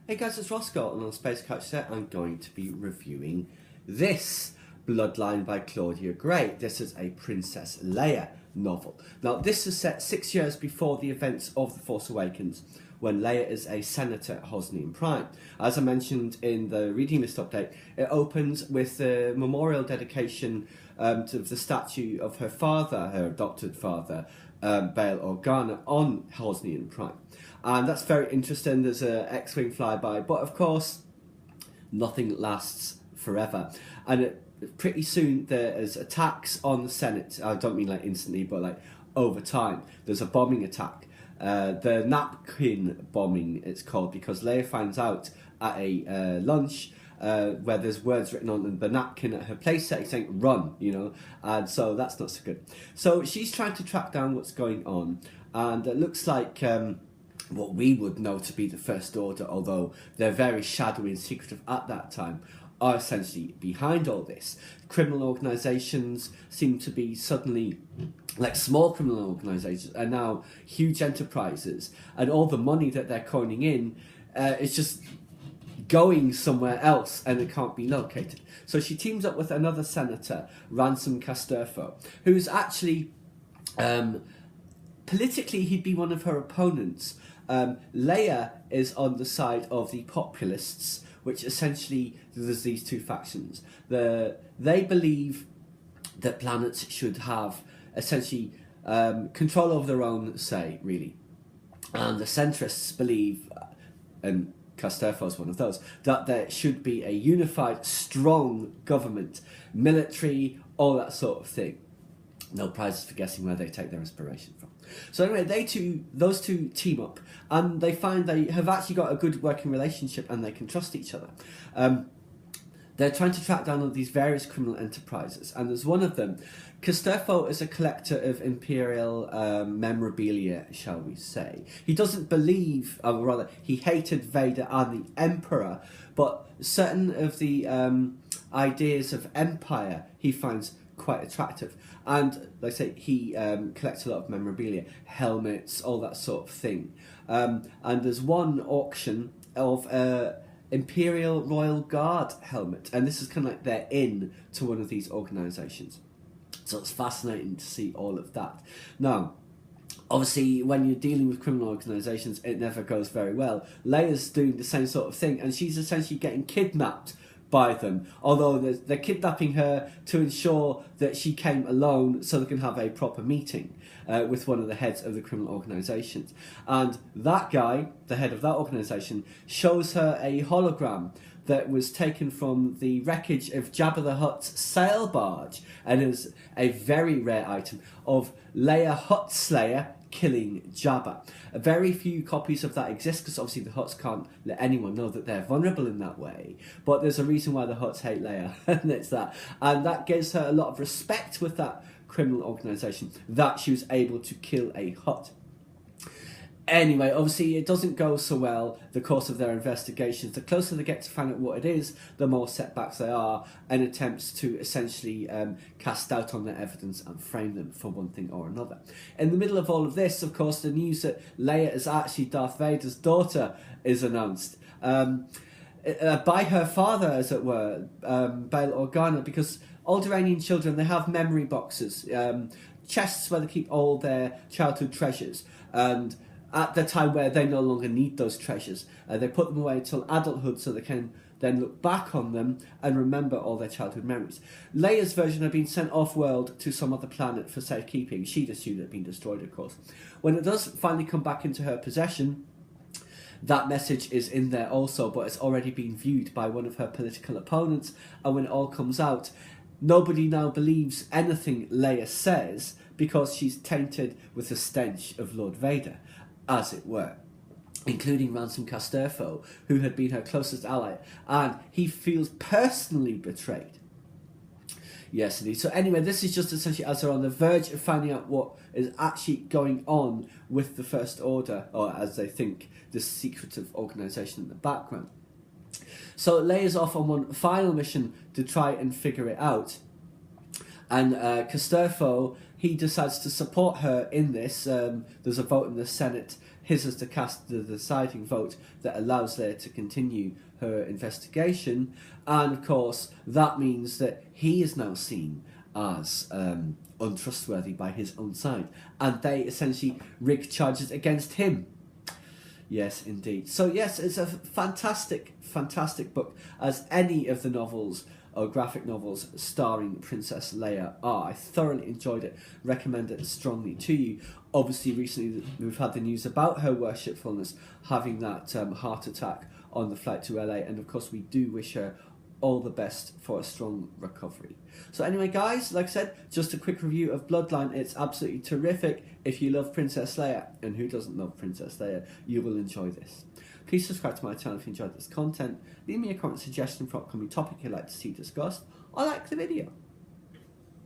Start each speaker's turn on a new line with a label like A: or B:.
A: Hey guys, it's Roscoe, and on Space Couch today I'm going to be reviewing this, Bloodline by Claudia Gray. This is a Princess Leia novel. Now, this is set 6 years before the events of The Force Awakens, when Leia is a senator at Hosnian Prime. As I mentioned in the reading list update, it opens with the memorial dedication to the statue of her father, her adopted father, Bail Organa, on Hosnian Prime. And that's very interesting. There's an X-Wing flyby, but of course, nothing lasts forever. And pretty soon there is attacks on the Senate. I don't mean like instantly, but like over time. There's a bombing attack. The napkin bombing, it's called, because Leia finds out at a lunch where there's words written on the napkin at her playset saying "run," you know, and so that's not so good. So she's trying to track down what's going on, and it looks like what we would know to be the First Order, although they're very shadowy and secretive at that time, are essentially behind all this. Criminal organisations seem to be suddenly, like small criminal organisations, are now huge enterprises, and all the money that they're coining in is just going somewhere else, and it can't be located. So she teams up with another senator, Ransom Casturfo, who's actually politically he'd be one of her opponents. Leia is on the side of the populists, which essentially there's these two factions. They believe that planets should have essentially control over their own say, really. And the centrists believe, and Casturfo is one of those, that there should be a unified, strong government, military, all that sort of thing. No prizes for guessing where they take their inspiration from. So anyway, those two team up, and they find they have actually got a good working relationship, and they can trust each other. They're trying to track down all these various criminal enterprises, and there's one of them. Casturfo is a collector of imperial memorabilia, shall we say. He doesn't believe, or rather, he hated Vader and the Emperor, but certain of the ideas of empire he finds quite attractive. And like I say, he collects a lot of memorabilia, helmets, all that sort of thing. And there's one auction of Imperial Royal Guard helmet, and this is kind of like their in to one of these organisations. So it's fascinating to see all of that. Now, obviously, when you're dealing with criminal organisations, it never goes very well. Leia's doing the same sort of thing, and she's essentially getting kidnapped by them, although they're kidnapping her to ensure that she came alone so they can have a proper meeting with one of the heads of the criminal organisations. And that guy, the head of that organisation, shows her a hologram that was taken from the wreckage of Jabba the Hutt's sail barge, and is a very rare item of Leia Huttslayer killing Jabba. Very few copies of that exist, because obviously the Hutts can't let anyone know that they're vulnerable in that way. But there's a reason why the Hutts hate Leia, and it's that. And that gives her a lot of respect with that criminal organisation, that she was able to kill a Hutt. Anyway, obviously it doesn't go so well, the course of their investigations. The closer they get to find out what it is, the more setbacks they are, and attempts to essentially cast doubt on their evidence and frame them for one thing or another. In the middle of all of this, of course, the news that Leia is actually Darth Vader's daughter is announced. By her father, as it were, Bail Organa, because Alderaanian children, they have memory boxes, chests where they keep all their childhood treasures, and at the time where they no longer need those treasures, they put them away until adulthood so they can then look back on them and remember all their childhood memories. Leia's version had been sent off-world to some other planet for safekeeping. She'd assumed it had been destroyed, of course. When it does finally come back into her possession, that message is in there also, but it's already been viewed by one of her political opponents, and when it all comes out, nobody now believes anything Leia says, because she's tainted with the stench of Lord Vader, as it were, including Ransom Casturfo, who had been her closest ally, and he feels personally betrayed. Yes, indeed. So anyway, this is just essentially as they're on the verge of finding out what is actually going on with the First Order, or as they think, this secretive organisation in the background. So Leia's off on one final mission to try and figure it out. And Casturfo, he decides to support her in this. There's a vote in the Senate. his is to cast the deciding vote that allows Leia to continue her investigation, and of course that means that he is now seen as untrustworthy by his own side, and they essentially rig charges against him. Yes, indeed. So yes, it's a fantastic book, as any of the novels or graphic novels starring Princess Leia are. I thoroughly enjoyed it, recommend it strongly to you. Obviously, recently we've had the news about Her Worshipfulness having that heart attack on the flight to LA, and of course we do wish her all the best for a strong recovery. So anyway, guys, like I said, just a quick review of Bloodline. It's absolutely terrific. If you love Princess Leia, and who doesn't love Princess Leia, you will enjoy this. Please subscribe to my channel if you enjoyed this content. Leave me a comment suggestion for upcoming topic you'd like to see discussed, or like the video.